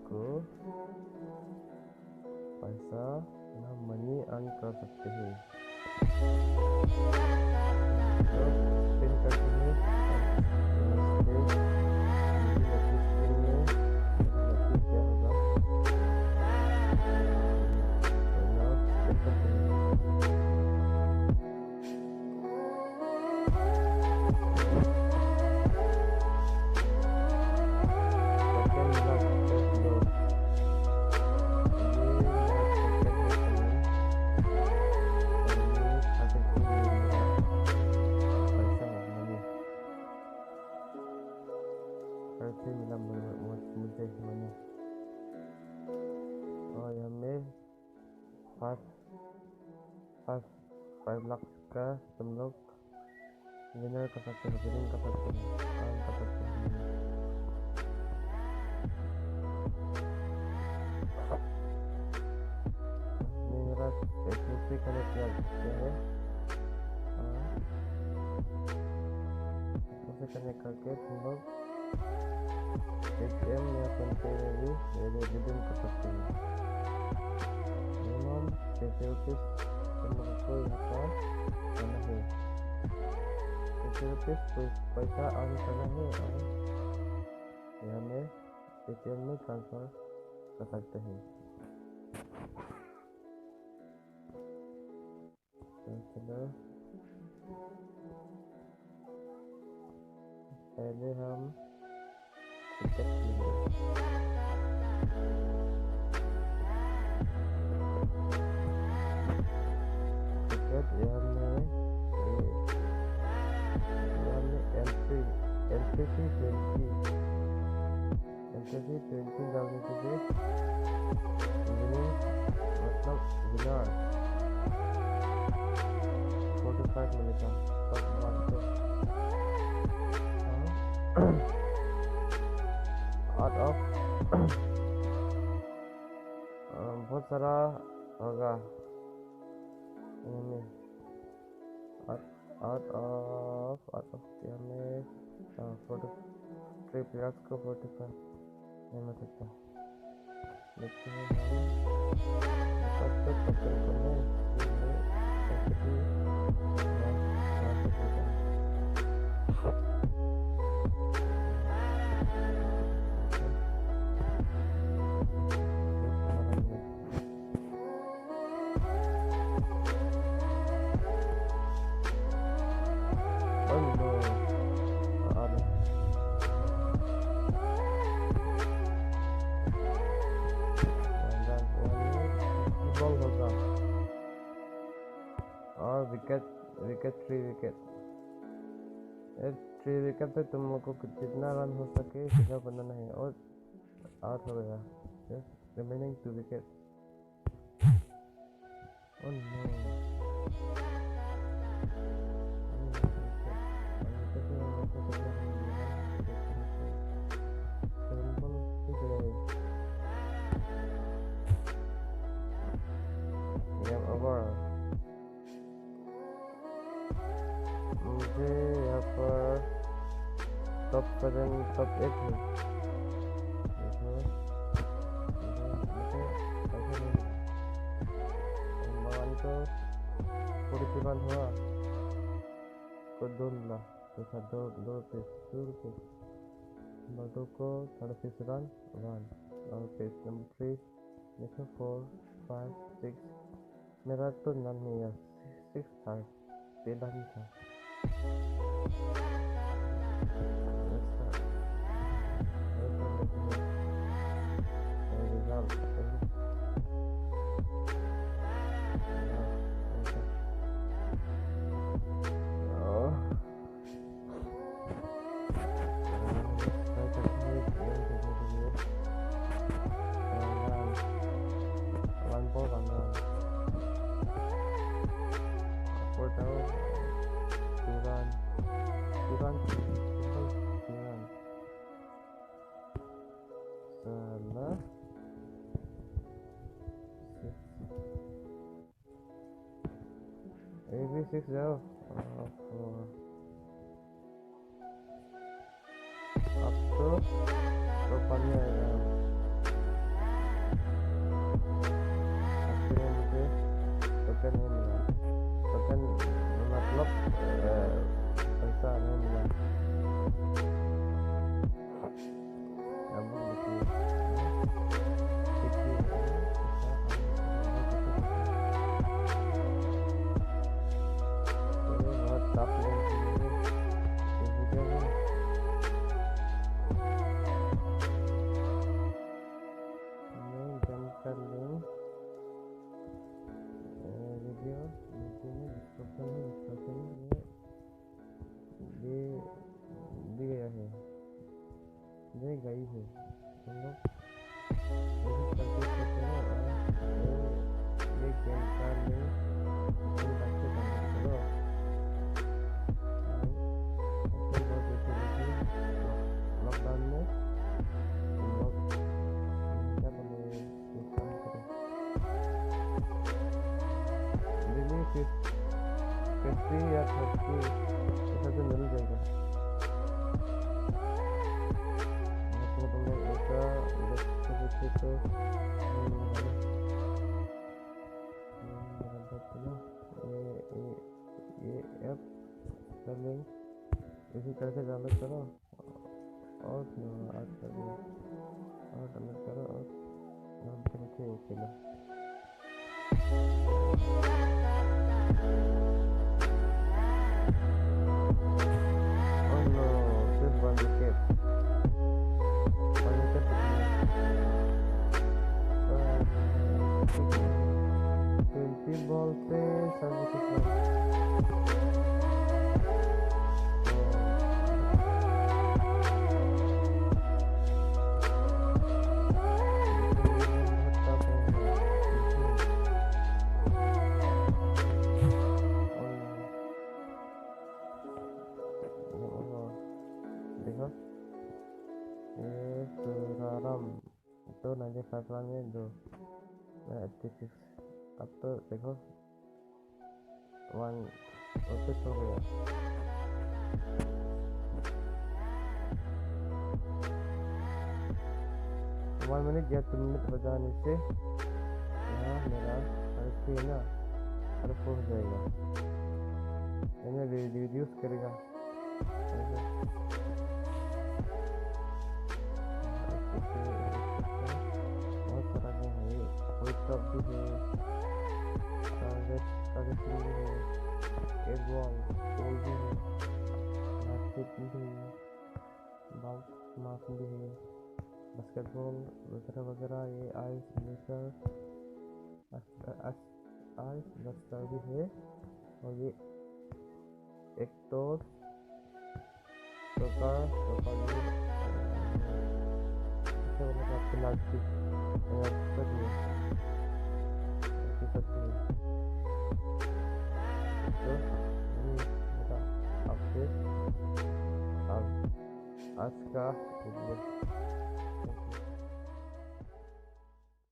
को पैसा या मनी अर्न कर सकते हैं। तो स्पिन करते हैं क्या होगा। मिला मुझे मनी और हमें 5 लाख का तुम लोग विनर कर सकते हो, विनिंग कर सकते हो, अर्न कर सकते हो। मेरा एक दूसरे कनेक्ट किया है, उसे कनेक्ट करके तुम लोग ATM या फोनपे में भी रिडीम कर सकते हैं। मिनिमम 50 रुपीज़ तुमको यहाँ करना है, 50 रुपीज़ पैसा अर्न करना है और यहाँ में ATM में ट्रांसफ़र कर सकते हैं। चलो पहले हम टिकट लेंगे। टिकट यहाँ में LPC 20 डालने के लिए मतलब विनर 45 मिलेगा सब मान को आउट ऑफ बहुत सारा होगा आउट ऑफ क्या में 43 प्लेयर्स को 45 नहीं मिल सकता। देखते हैं और विकेट 3 विकेट तक तुम लोग को जितना रन हो सके उतना बनाना है और आउट हो गया। Remaining 2 wicket. Oh no, game over. मुझे यहाँ पर टॉप 7 टॉप 8 है। भगवान को 40 रन हुआ को 2 मिला, पैसा 2 रुपये। नंबर 2 को 36 रन 1 और पेज नंबर 3 देखो 4 5 6 मेरा तो नन नहीं है, 6 था, पहला ही था। AB6 जाओ अब तो पानी आएगा। आई है, तुम लोग कोशिश करके चलो ये गेम का लिंक तुम रखते चलो। लॉकडाउन में तुम लोग क्या बोले एक काम करो, दिल्ली 50 या 30 ऐसा तो मिल जाएगा। तुम लोग ऐसा देखते तो ये ऐप का लिंक इसी करके डाउनलोड करो और आज कर दो और डाउनलोड करो और नाम करके चलो। Oh no, just one wicket. One wicket. 20 ball पे 76 run. देखो ये सुराराम तो 95 रन में 86। अब तो देखो 1 विकेट हो गया। वन मिनट या 2 मिनट बजाने से यहाँ मेरा 3 है ना 4 हो जाएगा, यानी रिड्यूस करेगा। बहुत सारा गेम है, वर्ल्ड कप भी है, कागज भी है, एयर बॉल भी है, बास्केट भी है, बाउंस मार्क भी है, बास्केटबॉल वगैरह वगैरह। ये आइस बस्टर भी है, और ये एक तो प्लास्टिक तो ये मेरा अपडेट अब आज का वीडियो।